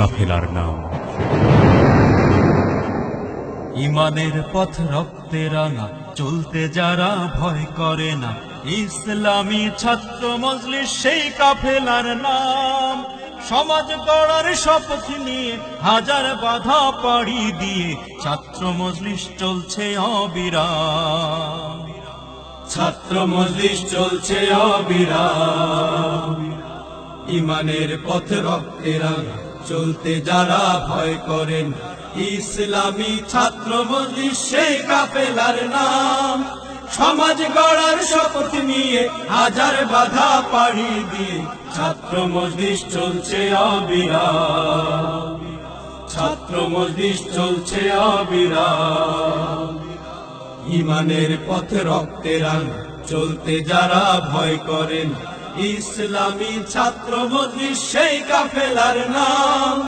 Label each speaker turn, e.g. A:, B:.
A: কাফেলার নাম।
B: ইমানের পথ রক্তে রাঙা, চলতে যারা ভয় করে না, ইসলামী ছাত্র মজলিস সেই কাফেলার নাম। সমাজ গড়ার শপথ নিয়ে হাজার বাধা পাড়ি দিয়ে ছাত্র মজলিস চলছে অবিরাম। ছাত্র মজলিস চলছে অবিরাম। ইমানের পথ রক্তে রাঙা, চলতে যারা ভয় করেন, ইসলামী ছাত্র মজলিস সেই কাফেলার নাম। সমাজ গড়ার শপথ নিয়ে হাজার বাধা পাড়ি দিয়ে ছাত্র মজলিস চলছে অবিরাম। ছাত্র মজলিস চলছে অবিরাম। ইমানের পথে রক্তে রাঙা, চলতে যারা ভয় করেন, ইসলামী ছাত্র মজলিস সেই কাফেলার নাম।